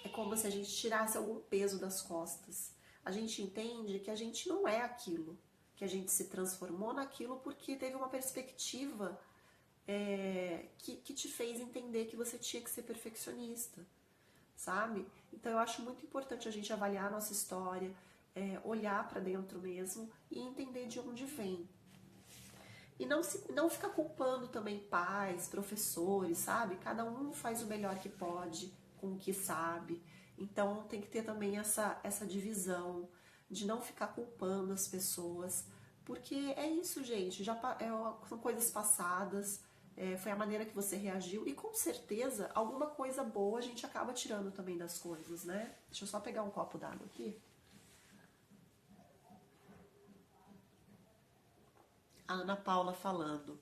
é como se a gente tirasse algum peso das costas. A gente entende que a gente não é aquilo, que a gente se transformou naquilo porque teve uma perspectiva que te fez entender que você tinha que ser perfeccionista, sabe? Então eu acho muito importante a gente avaliar a nossa história, olhar para dentro mesmo e entender de onde vem. E não ficar culpando também pais, professores, sabe? Cada um faz o melhor que pode com o que sabe. Então tem que ter também essa divisão de não ficar culpando as pessoas, porque é isso, gente, são coisas passadas, foi a maneira que você reagiu e com certeza alguma coisa boa a gente acaba tirando também das coisas, né? Deixa eu só pegar um copo d'água aqui. A Ana Paula falando.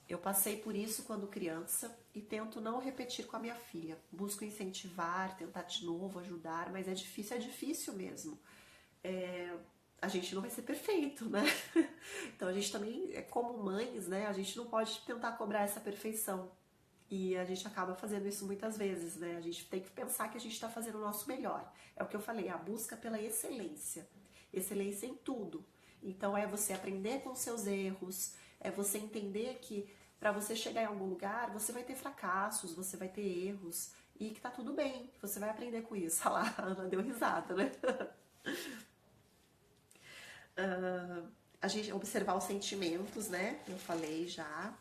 Eu passei por isso quando criança e tento não repetir com a minha filha. Busco incentivar, tentar de novo, ajudar, mas é difícil mesmo. A gente não vai ser perfeito, né? Então a gente também, como mães, né? A gente não pode tentar cobrar essa perfeição. E a gente acaba fazendo isso muitas vezes, né? A gente tem que pensar que a gente está fazendo o nosso melhor. É o que eu falei, a busca pela excelência. Excelência em tudo. Então é você aprender com os seus erros, é você entender que para você chegar em algum lugar, você vai ter fracassos, você vai ter erros, e que tá tudo bem, que você vai aprender com isso. Olha lá, a Ana deu risada, né? A gente observar os sentimentos, né? Eu falei já.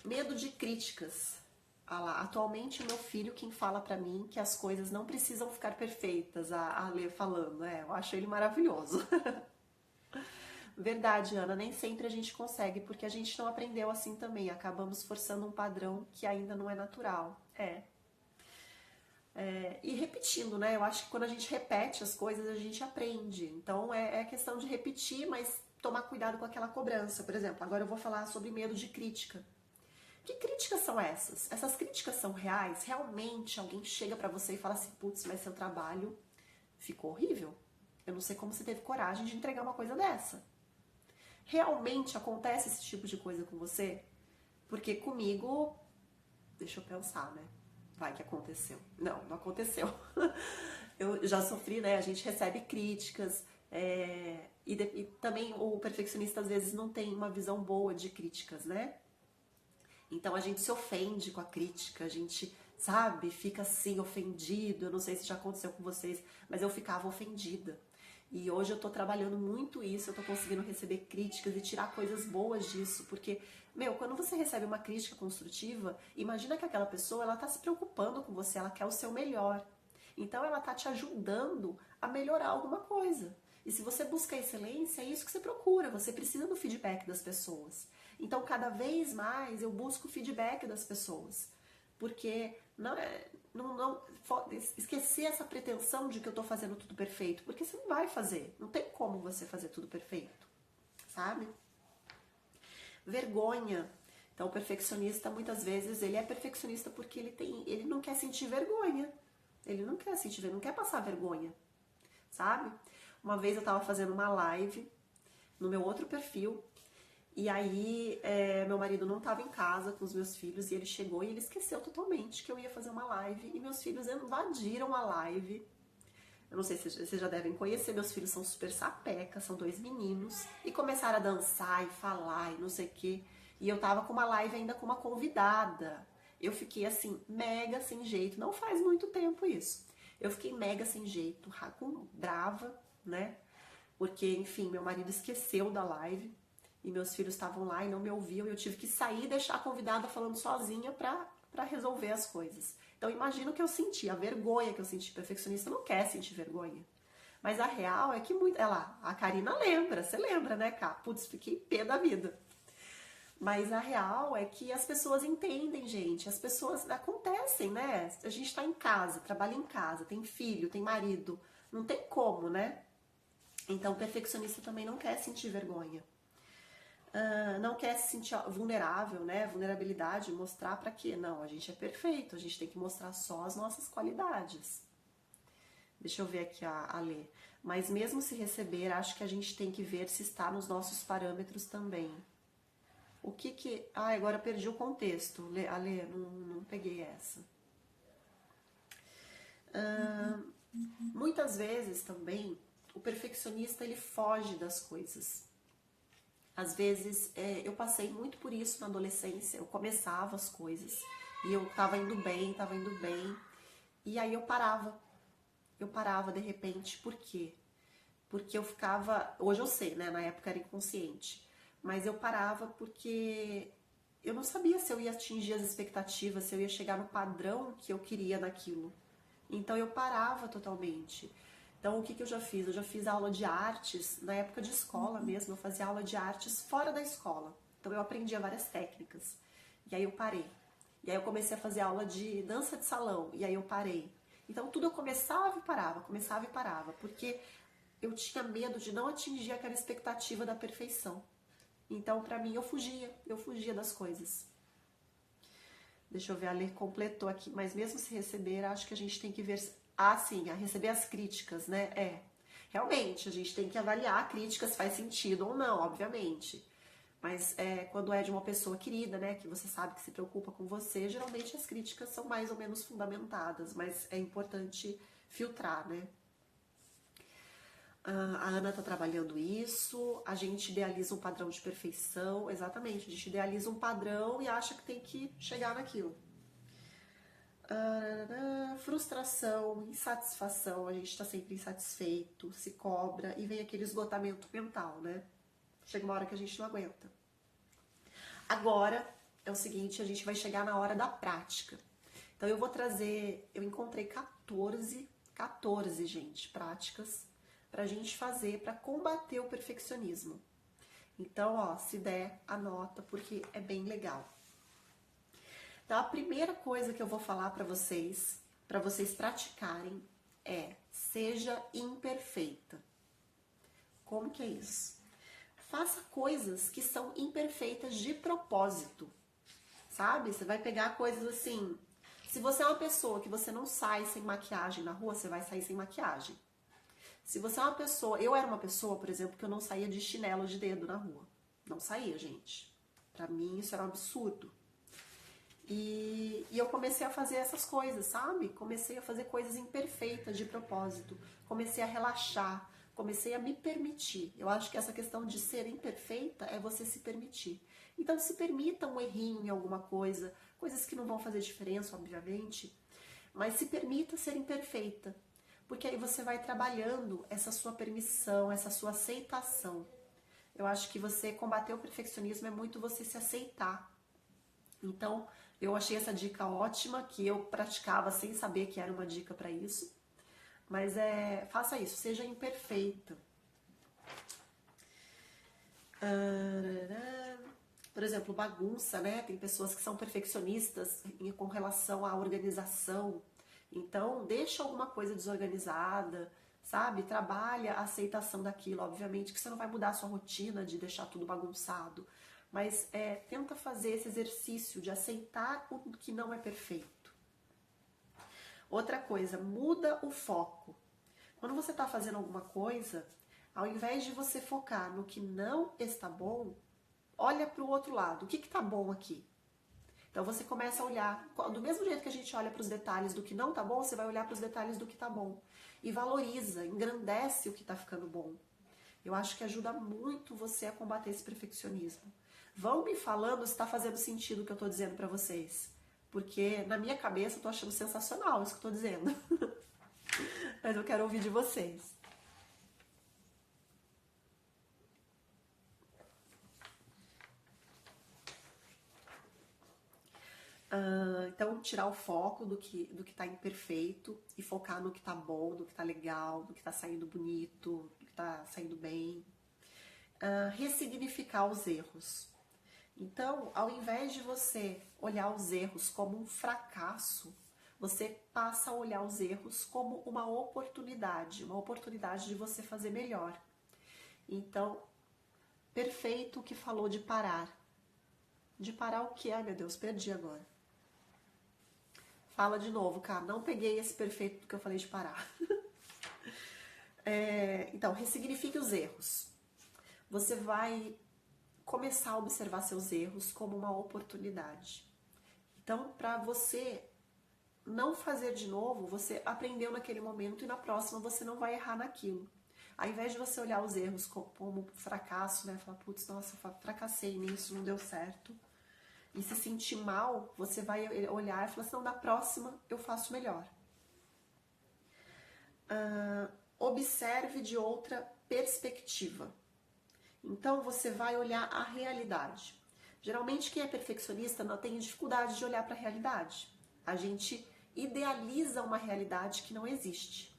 Medo de críticas. Ah lá, atualmente o meu filho quem fala pra mim que as coisas não precisam ficar perfeitas, a Lê falando, eu acho ele maravilhoso. Verdade, Ana, nem sempre a gente consegue, porque a gente não aprendeu assim também, acabamos forçando um padrão que ainda não é natural. E repetindo, né? Eu acho que quando a gente repete as coisas, a gente aprende. Então é questão de repetir, mas tomar cuidado com aquela cobrança. Por exemplo, agora eu vou falar sobre medo de crítica. Que críticas são essas? Essas críticas são reais? Realmente alguém chega pra você e fala assim, putz, mas seu trabalho ficou horrível. Eu não sei como você teve coragem de entregar uma coisa dessa. Realmente acontece esse tipo de coisa com você? Porque comigo, deixa eu pensar, né? Vai que aconteceu. Não aconteceu. Eu já sofri, né? A gente recebe críticas, e também o perfeccionista às vezes não tem uma visão boa de críticas, né? Então a gente se ofende com a crítica, a gente, sabe, fica assim, ofendido. Eu não sei se já aconteceu com vocês, mas eu ficava ofendida. E hoje eu tô trabalhando muito isso, eu tô conseguindo receber críticas e tirar coisas boas disso, porque, quando você recebe uma crítica construtiva, imagina que aquela pessoa, ela tá se preocupando com você, ela quer o seu melhor. Então ela tá te ajudando a melhorar alguma coisa. E se você busca excelência, é isso que você procura, você precisa do feedback das pessoas. Então, cada vez mais eu busco o feedback das pessoas, porque esquecer essa pretensão de que eu tô fazendo tudo perfeito, porque você não vai fazer, não tem como você fazer tudo perfeito, sabe? Vergonha. Então, o perfeccionista, muitas vezes, ele é perfeccionista porque ele não quer sentir vergonha. Ele não quer sentir vergonha, não quer passar vergonha, sabe? Uma vez eu tava fazendo uma live no meu outro perfil, e aí meu marido não tava em casa com os meus filhos, e ele chegou e ele esqueceu totalmente que eu ia fazer uma live, e meus filhos invadiram a live. Eu não sei se vocês já devem conhecer, meus filhos são super sapecas, são 2 meninos, e começaram a dançar e falar e não sei o quê. E eu tava com uma live ainda com uma convidada. Eu fiquei assim, mega sem jeito, não faz muito tempo isso. Eu fiquei mega sem jeito, brava, né? Porque, enfim, meu marido esqueceu da live e meus filhos estavam lá e não me ouviam. E eu tive que sair e deixar a convidada falando sozinha pra resolver as coisas. Então, imagino o que eu senti, a vergonha que eu senti. Perfeccionista não quer sentir vergonha. Mas a real é que a Karina lembra, você lembra, né, Cá? Putz, fiquei pé da vida. Mas a real é que as pessoas entendem, gente. As pessoas acontecem, né? A gente tá em casa, trabalha em casa, tem filho, tem marido. Não tem como, né? Então, o perfeccionista também não quer sentir vergonha. Não quer se sentir vulnerável, né? Vulnerabilidade, mostrar pra quê? Não, a gente é perfeito, a gente tem que mostrar só as nossas qualidades. Deixa eu ver aqui a Lê. Mas mesmo se receber, acho que a gente tem que ver se está nos nossos parâmetros também. O que... Ah, agora eu perdi o contexto. Ale, não peguei essa. Muitas vezes também, o perfeccionista, ele foge das coisas. Às vezes, eu passei muito por isso na adolescência. Eu começava as coisas e eu tava indo bem. E aí eu parava. Eu parava de repente. Por quê? Porque eu ficava... Hoje eu sei, né? Na época era inconsciente. Mas eu parava porque eu não sabia se eu ia atingir as expectativas, se eu ia chegar no padrão que eu queria naquilo. Então eu parava totalmente. Então o que eu já fiz? Eu já fiz aula de artes, na época de escola mesmo, eu fazia aula de artes fora da escola. Então eu aprendia várias técnicas. E aí eu parei. E aí eu comecei a fazer aula de dança de salão. E aí eu parei. Então tudo eu começava e parava. Porque eu tinha medo de não atingir aquela expectativa da perfeição. Então, pra mim, eu fugia das coisas. Deixa eu ver, a Lê completou aqui, mas mesmo se receber, acho que a gente tem que ver... Ah, sim, a receber as críticas, né? Realmente, a gente tem que avaliar críticas, faz sentido ou não, obviamente. Mas quando é de uma pessoa querida, né, que você sabe que se preocupa com você, geralmente as críticas são mais ou menos fundamentadas, mas é importante filtrar, né? A Ana tá trabalhando isso, a gente idealiza um padrão de perfeição, exatamente, a gente idealiza um padrão e acha que tem que chegar naquilo. Frustração, insatisfação, a gente tá sempre insatisfeito, se cobra e vem aquele esgotamento mental, né? Chega uma hora que a gente não aguenta. Agora é o seguinte, a gente vai chegar na hora da prática. Então eu vou trazer, eu encontrei 14, gente, práticas pra gente fazer pra combater o perfeccionismo. Então, ó, se der, anota, porque é bem legal. Então, a primeira coisa que eu vou falar pra vocês praticarem, é: seja imperfeita. Como que é isso? Faça coisas que são imperfeitas de propósito, sabe? Você vai pegar coisas assim... Se você é uma pessoa que você não sai sem maquiagem na rua, você vai sair sem maquiagem. Se você é uma pessoa... Eu era uma pessoa, por exemplo, que eu não saía de chinelo de dedo na rua. Não saía, gente. Pra mim, isso era um absurdo. E eu comecei a fazer essas coisas, sabe? Comecei a fazer coisas imperfeitas de propósito. Comecei a relaxar. Comecei a me permitir. Eu acho que essa questão de ser imperfeita é você se permitir. Então, se permita um errinho em alguma coisa. Coisas que não vão fazer diferença, obviamente. Mas se permita ser imperfeita. Porque aí você vai trabalhando essa sua permissão, essa sua aceitação. Eu acho que você combater o perfeccionismo é muito você se aceitar. Então, eu achei essa dica ótima, que eu praticava sem saber que era uma dica para isso. Mas faça isso, seja imperfeita. Por exemplo, bagunça, né? Tem pessoas que são perfeccionistas com relação à organização. Então, deixa alguma coisa desorganizada, sabe? Trabalha a aceitação daquilo. Obviamente que você não vai mudar a sua rotina de deixar tudo bagunçado, mas tenta fazer esse exercício de aceitar o que não é perfeito. Outra coisa, muda o foco. Quando você está fazendo alguma coisa, ao invés de você focar no que não está bom, olha para o outro lado. O que está bom aqui? Então você começa a olhar, do mesmo jeito que a gente olha para os detalhes do que não está bom, você vai olhar para os detalhes do que está bom. E valoriza, engrandece o que está ficando bom. Eu acho que ajuda muito você a combater esse perfeccionismo. Vão me falando se está fazendo sentido o que eu estou dizendo para vocês. Porque na minha cabeça eu estou achando sensacional isso que eu estou dizendo. Mas eu quero ouvir de vocês. Então, tirar o foco do que está imperfeito e focar no que está bom, no que está legal, no que está saindo bonito, no que está saindo bem. Ressignificar os erros. Então, ao invés de você olhar os erros como um fracasso, você passa a olhar os erros como uma oportunidade de você fazer melhor. Então, perfeito o que falou de parar. De parar o que? Ai, meu Deus, perdi agora. Fala de novo, cara. Não peguei esse perfeito que eu falei de parar. Então, ressignifique os erros. Você vai começar a observar seus erros como uma oportunidade. Então, para você não fazer de novo, você aprendeu naquele momento e na próxima você não vai errar naquilo. Ao invés de você olhar os erros como fracasso, né? Falar, putz, nossa, fracassei nisso, não deu certo. E se sentir mal, você vai olhar e falar assim, não, na próxima eu faço melhor. Observe de outra perspectiva. Então você vai olhar a realidade. Geralmente quem é perfeccionista não tem dificuldade de olhar para a realidade. A gente idealiza uma realidade que não existe.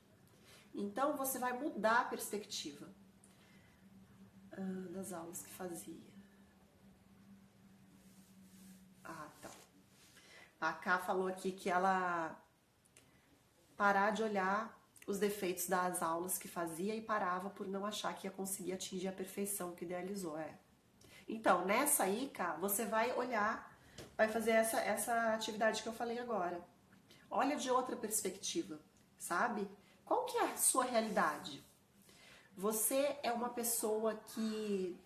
Então você vai mudar a perspectiva das aulas que fazia. Tá. A Ká falou aqui que ela parar de olhar os defeitos das aulas que fazia e parava por não achar que ia conseguir atingir a perfeição que idealizou. Então, nessa aí, Ká, você vai olhar, vai fazer essa atividade que eu falei agora. Olha de outra perspectiva, sabe? Qual que é a sua realidade? Você é uma pessoa que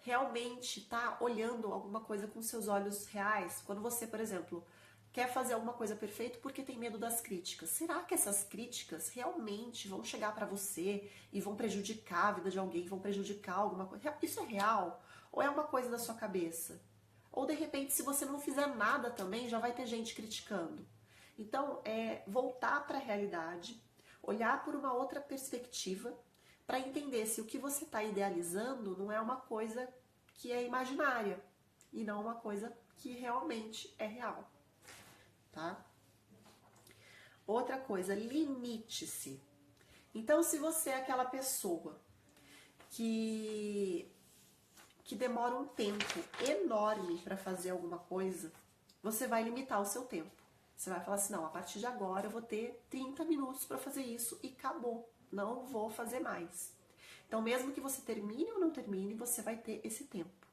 realmente está olhando alguma coisa com seus olhos reais? Quando você, por exemplo, quer fazer alguma coisa perfeita porque tem medo das críticas. Será que essas críticas realmente vão chegar para você e vão prejudicar a vida de alguém, vão prejudicar alguma coisa? Isso é real? Ou é uma coisa da sua cabeça? Ou de repente, se você não fizer nada também, já vai ter gente criticando. Então, voltar para a realidade, olhar por uma outra perspectiva, para entender se o que você está idealizando não é uma coisa que é imaginária e não uma coisa que realmente é real. Tá? Outra coisa, limite-se. Então, se você é aquela pessoa que demora um tempo enorme para fazer alguma coisa, você vai limitar o seu tempo. Você vai falar assim, não, a partir de agora eu vou ter 30 minutos para fazer isso e acabou. Não vou fazer mais. Então, mesmo que você termine ou não termine, você vai ter esse tempo.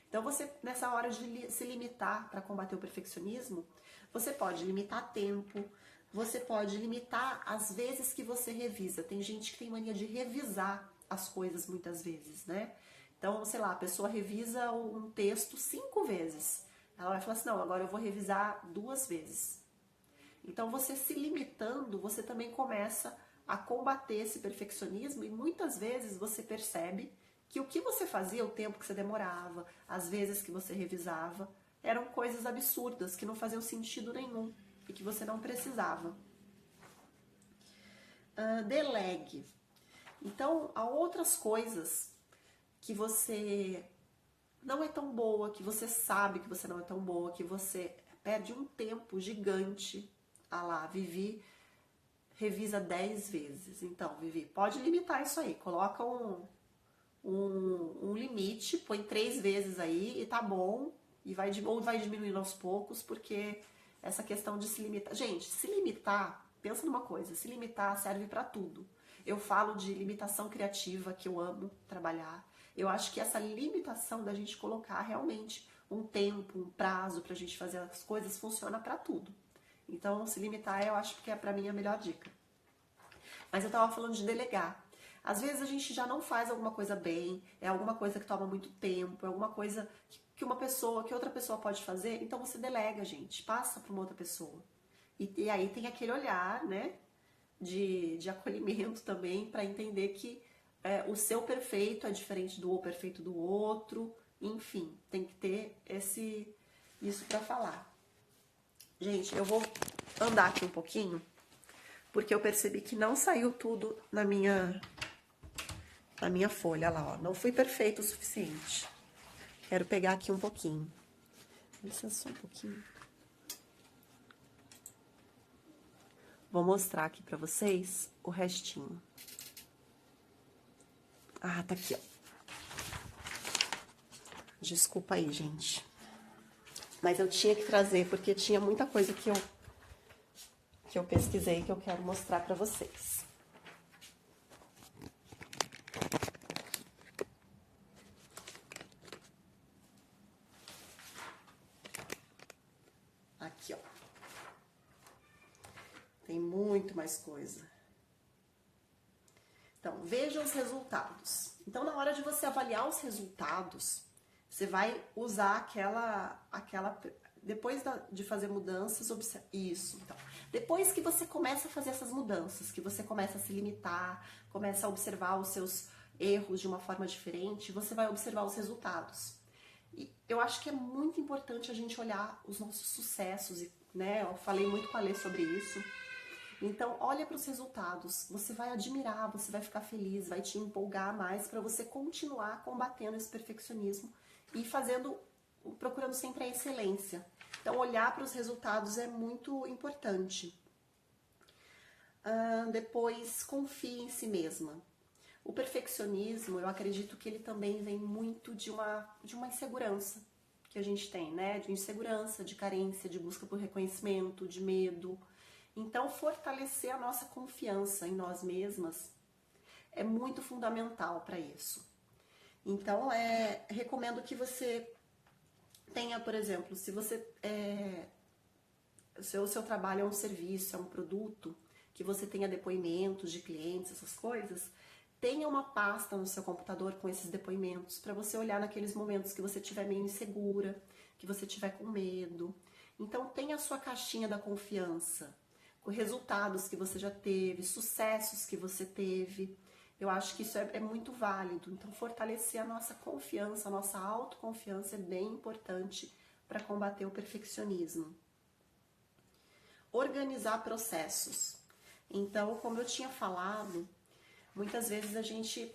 Então, você, nessa hora de se limitar para combater o perfeccionismo, você pode limitar tempo, você pode limitar as vezes que você revisa. Tem gente que tem mania de revisar as coisas muitas vezes, né? Então, sei lá, a pessoa revisa um texto 5 vezes. Ela vai falar assim, não, agora eu vou revisar 2 vezes. Então, você se limitando, você também começa a combater esse perfeccionismo e muitas vezes você percebe que o que você fazia, o tempo que você demorava, as vezes que você revisava, eram coisas absurdas, que não faziam sentido nenhum e que você não precisava. Delegue. Então, há outras coisas que você não é tão boa, que você sabe que você não é tão boa, que você perde um tempo gigante. Vivi revisa 10 vezes. Então, Vivi, pode limitar isso aí. Coloca um limite, põe 3 vezes aí e tá bom. Ou vai diminuindo aos poucos, porque essa questão de se limitar... Gente, se limitar, pensa numa coisa, se limitar serve pra tudo. Eu falo de limitação criativa, que eu amo trabalhar. Eu acho que essa limitação da gente colocar realmente um tempo, um prazo pra gente fazer as coisas funciona pra tudo. Então, se limitar, eu acho que é pra mim a melhor dica. Mas eu tava falando de delegar. Às vezes a gente já não faz alguma coisa bem, é alguma coisa que toma muito tempo, é alguma coisa que outra pessoa pode fazer, então você delega, gente, passa para uma outra pessoa. E aí tem aquele olhar, né, de acolhimento também, para entender que o seu perfeito é diferente do perfeito do outro, enfim, tem que ter isso para falar. Gente, eu vou andar aqui um pouquinho, porque eu percebi que não saiu tudo na minha folha lá, ó. Não fui perfeito o suficiente. Quero pegar aqui um pouquinho. Licença só um pouquinho. Vou mostrar aqui pra vocês o restinho. Ah, tá aqui, ó. Desculpa aí, gente. Mas eu tinha que trazer, porque tinha muita coisa que eu pesquisei que eu quero mostrar pra vocês. Aqui, ó. Tem muito mais coisa. Então, veja os resultados. Então, na hora de você avaliar os resultados, você vai usar aquela depois de fazer mudanças, isso. Então, depois que você começa a fazer essas mudanças, que você começa a se limitar, começa a observar os seus erros de uma forma diferente, você vai observar os resultados. E eu acho que é muito importante a gente olhar os nossos sucessos, né? Eu falei muito com a Lê sobre isso. Então, olha para os resultados, você vai admirar, você vai ficar feliz, vai te empolgar mais para você continuar combatendo esse perfeccionismo e procurando sempre a excelência. Então, olhar para os resultados é muito importante. Depois, confie em si mesma. O perfeccionismo, eu acredito que ele também vem muito de uma insegurança que a gente tem, né? De insegurança, de carência, de busca por reconhecimento, de medo. Então, fortalecer a nossa confiança em nós mesmas é muito fundamental para isso. Então, recomendo que você tenha, por exemplo, se você o seu trabalho é um serviço, é um produto, que você tenha depoimentos de clientes, essas coisas, tenha uma pasta no seu computador com esses depoimentos, para você olhar naqueles momentos que você estiver meio insegura, que você estiver com medo. Então, tenha a sua caixinha da confiança, com resultados que você já teve, sucessos que você teve. Eu acho que isso é muito válido. Então, fortalecer a nossa confiança, a nossa autoconfiança é bem importante para combater o perfeccionismo. Organizar processos. Então, como eu tinha falado, muitas vezes a gente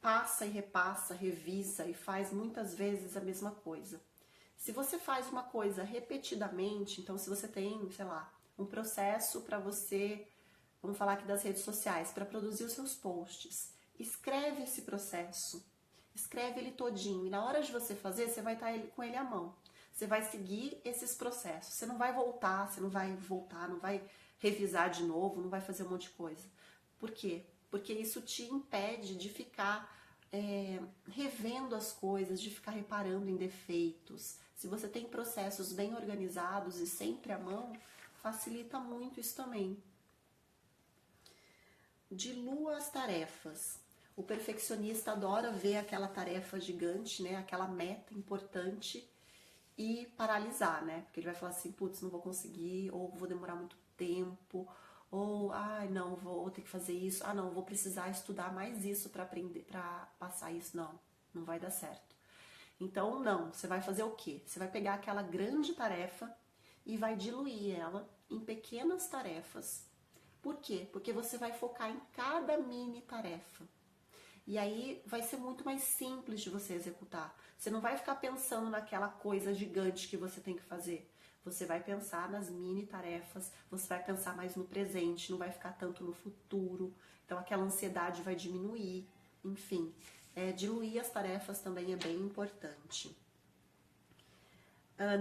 passa e repassa, revisa e faz muitas vezes a mesma coisa. Se você faz uma coisa repetidamente, então se você tem, sei lá, um processo para você, vamos falar aqui das redes sociais, para produzir os seus posts, escreve esse processo, escreve ele todinho, e na hora de você fazer, você vai estar com ele à mão. Você vai seguir esses processos, você não vai voltar, não vai revisar de novo, não vai fazer um monte de coisa. Por quê? Porque isso te impede de ficar revendo as coisas, de ficar reparando em defeitos. Se você tem processos bem organizados e sempre à mão, facilita muito isso também. Dilua as tarefas. O perfeccionista adora ver aquela tarefa gigante, né? Aquela meta importante e paralisar, né? Porque ele vai falar assim, putz, não vou conseguir, ou vou demorar muito tempo, ou, ai, não, vou ter que fazer isso, não, vou precisar estudar mais isso para aprender, para passar isso. Não vai dar certo. Então, não, você vai fazer o quê? Você vai pegar aquela grande tarefa e vai diluir ela em pequenas tarefas. Por quê? Porque você vai focar em cada mini tarefa. E aí vai ser muito mais simples de você executar. Você não vai ficar pensando naquela coisa gigante que você tem que fazer. Você vai pensar nas mini tarefas, você vai pensar mais no presente, não vai ficar tanto no futuro. Então aquela ansiedade vai diminuir. Enfim, diluir as tarefas também é bem importante.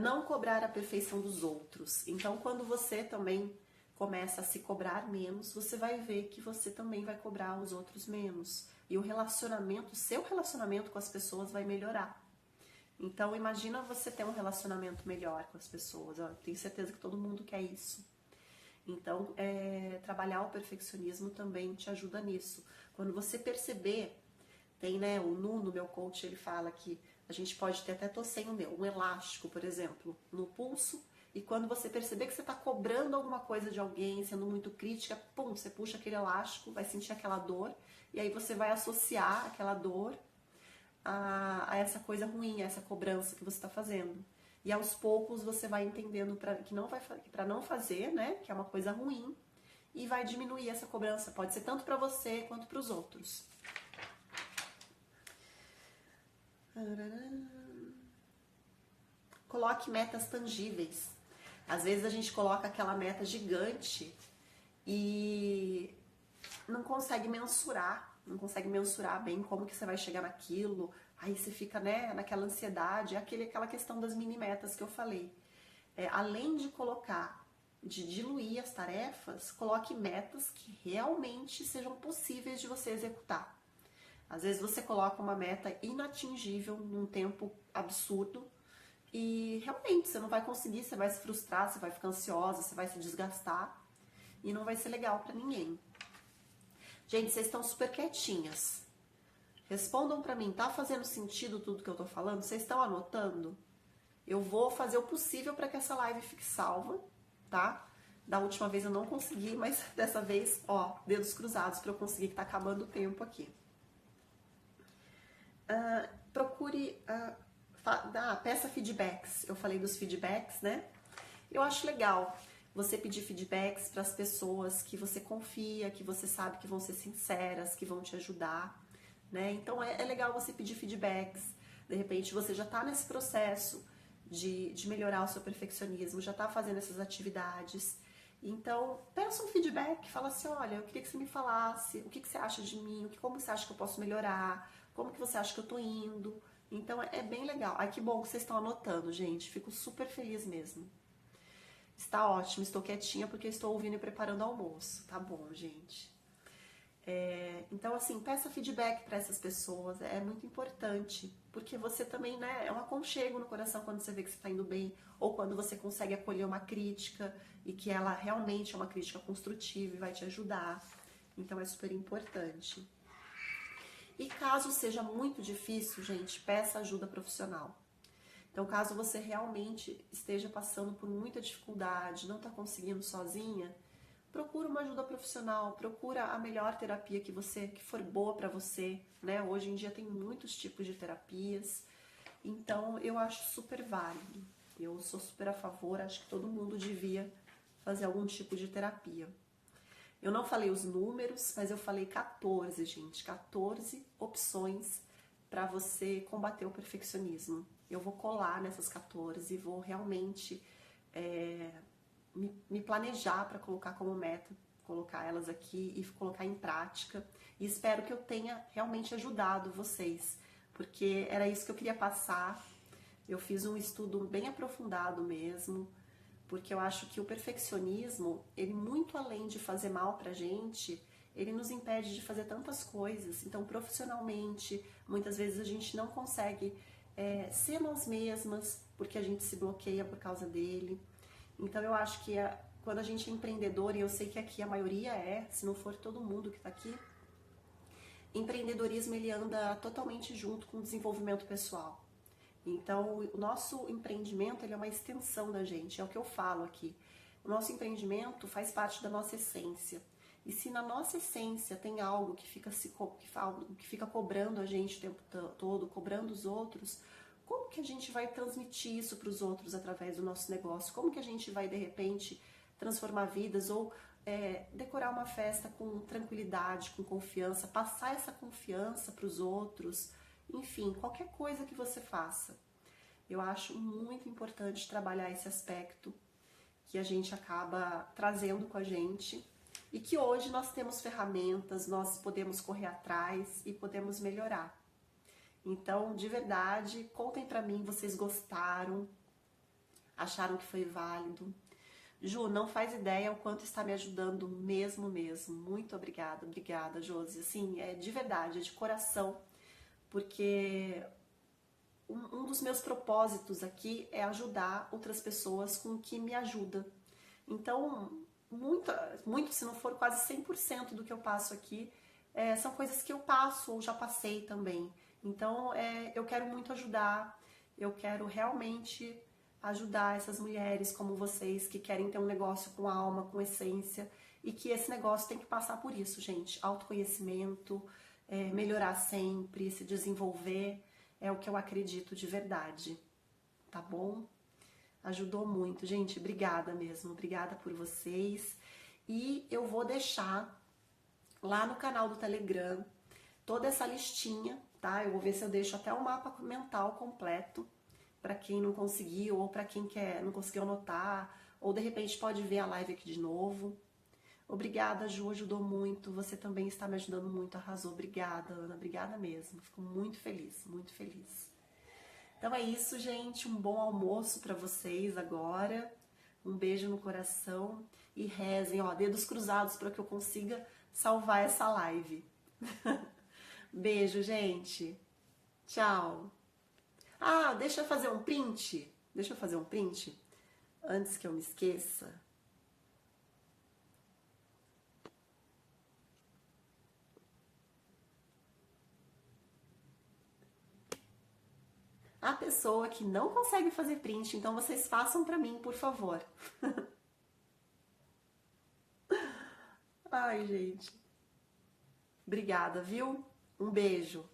Não cobrar a perfeição dos outros. Então quando você também começa a se cobrar menos, você vai ver que você também vai cobrar os outros menos. E o relacionamento, seu relacionamento com as pessoas vai melhorar. Então imagina você ter um relacionamento melhor com as pessoas. Eu tenho certeza que todo mundo quer isso. Então trabalhar o perfeccionismo também te ajuda nisso. Quando você perceber, tem, né, o Nuno, meu coach, ele fala que a gente pode ter, até tô sem o meu, um elástico, por exemplo, no pulso, e quando você perceber que você está cobrando alguma coisa de alguém, sendo muito crítica, pum, você puxa aquele elástico, vai sentir aquela dor, e aí você vai associar aquela dor a essa coisa ruim, a essa cobrança que você está fazendo. E aos poucos você vai entendendo para não fazer, né, que é uma coisa ruim, e vai diminuir essa cobrança. Pode ser tanto para você quanto para os outros. Coloque metas tangíveis. Às vezes a gente coloca aquela meta gigante e não consegue mensurar bem como que você vai chegar naquilo. Aí você fica, né, naquela ansiedade, aquela questão das mini metas que eu falei. Além de diluir as tarefas, coloque metas que realmente sejam possíveis de você executar. Às vezes você coloca uma meta inatingível num tempo absurdo e realmente você não vai conseguir, você vai se frustrar, você vai ficar ansiosa, você vai se desgastar e não vai ser legal pra ninguém. Gente, vocês estão super quietinhas. Respondam pra mim, tá fazendo sentido tudo que eu tô falando? Vocês estão anotando? Eu vou fazer o possível para que essa live fique salva, tá? Da última vez eu não consegui, mas dessa vez, ó, dedos cruzados pra eu conseguir, que tá acabando o tempo aqui. Procure, peça feedbacks. Eu falei dos feedbacks, né? Eu acho legal você pedir feedbacks para as pessoas que você confia, que você sabe que vão ser sinceras, que vão te ajudar, né? Então é legal você pedir feedbacks. De repente você já está nesse processo de melhorar o seu perfeccionismo, já está fazendo essas atividades. Então, peça um feedback, fala assim, olha, eu queria que você me falasse o que você acha de mim, como você acha que eu posso melhorar, como que você acha que eu tô indo. Então, é bem legal. Ai, que bom que vocês estão anotando, gente. Fico super feliz mesmo. Está ótimo, estou quietinha porque estou ouvindo e preparando almoço. Tá bom, gente. Então, assim, peça feedback para essas pessoas, é muito importante, porque você também, né, é um aconchego no coração quando você vê que você está indo bem, ou quando você consegue acolher uma crítica e que ela realmente é uma crítica construtiva e vai te ajudar. Então, é super importante. E caso seja muito difícil, gente, peça ajuda profissional. Então, caso você realmente esteja passando por muita dificuldade, não está conseguindo sozinha, procura uma ajuda profissional, procura a melhor terapia que for boa para você, né? Hoje em dia tem muitos tipos de terapias, então eu acho super válido. Eu sou super a favor, acho que todo mundo devia fazer algum tipo de terapia. Eu não falei os números, mas eu falei 14, gente, 14 opções para você combater o perfeccionismo. Eu vou colar nessas 14 e vou realmente me planejar para colocar como meta, colocar elas aqui e colocar em prática. E espero que eu tenha realmente ajudado vocês, porque era isso que eu queria passar. Eu fiz um estudo bem aprofundado mesmo, porque eu acho que o perfeccionismo, ele muito além de fazer mal pra gente, ele nos impede de fazer tantas coisas. Então, profissionalmente, muitas vezes a gente não consegue ser nós mesmas, porque a gente se bloqueia por causa dele. Então eu acho que quando a gente é empreendedor, e eu sei que aqui a maioria se não for todo mundo que está aqui, empreendedorismo ele anda totalmente junto com o desenvolvimento pessoal. Então o nosso empreendimento ele é uma extensão da gente, é o que eu falo aqui. O nosso empreendimento faz parte da nossa essência. E se na nossa essência tem algo que fica cobrando a gente o tempo todo, cobrando os outros, como que a gente vai transmitir isso para os outros através do nosso negócio? Como que a gente vai, de repente, transformar vidas ou decorar uma festa com tranquilidade, com confiança, passar essa confiança para os outros? Enfim, qualquer coisa que você faça. Eu acho muito importante trabalhar esse aspecto que a gente acaba trazendo com a gente e que hoje nós temos ferramentas, nós podemos correr atrás e podemos melhorar. Então, de verdade, contem pra mim, vocês gostaram, acharam que foi válido. Ju, não faz ideia o quanto está me ajudando mesmo. Muito obrigada, Josi. Assim, é de verdade, é de coração, porque um dos meus propósitos aqui é ajudar outras pessoas com o que me ajuda. Então, muito, se não for quase 100% do que eu passo aqui, são coisas que eu passo ou já passei também. Então, eu quero muito ajudar, eu quero realmente ajudar essas mulheres como vocês que querem ter um negócio com alma, com essência, e que esse negócio tem que passar por isso, gente. Autoconhecimento, melhorar sempre, se desenvolver, é o que eu acredito de verdade, tá bom? Ajudou muito, gente. Obrigada mesmo, obrigada por vocês. E eu vou deixar lá no canal do Telegram toda essa listinha, tá? Eu vou ver se eu deixo até o mapa mental completo para quem não conseguiu ou para quem não conseguiu anotar, ou de repente pode ver a live aqui de novo. Obrigada, Ju, ajudou muito. Você também está me ajudando muito, arrasou. Obrigada, Ana, obrigada mesmo. Fico muito feliz, muito feliz. Então é isso, gente. Um bom almoço para vocês agora. Um beijo no coração e rezem, ó, dedos cruzados para que eu consiga salvar essa live. Beijo, gente. Tchau. Ah, deixa eu fazer um print. Deixa eu fazer um print antes que eu me esqueça. A pessoa que não consegue fazer print, então vocês façam pra mim, por favor. Ai, gente. Obrigada, viu? Um beijo.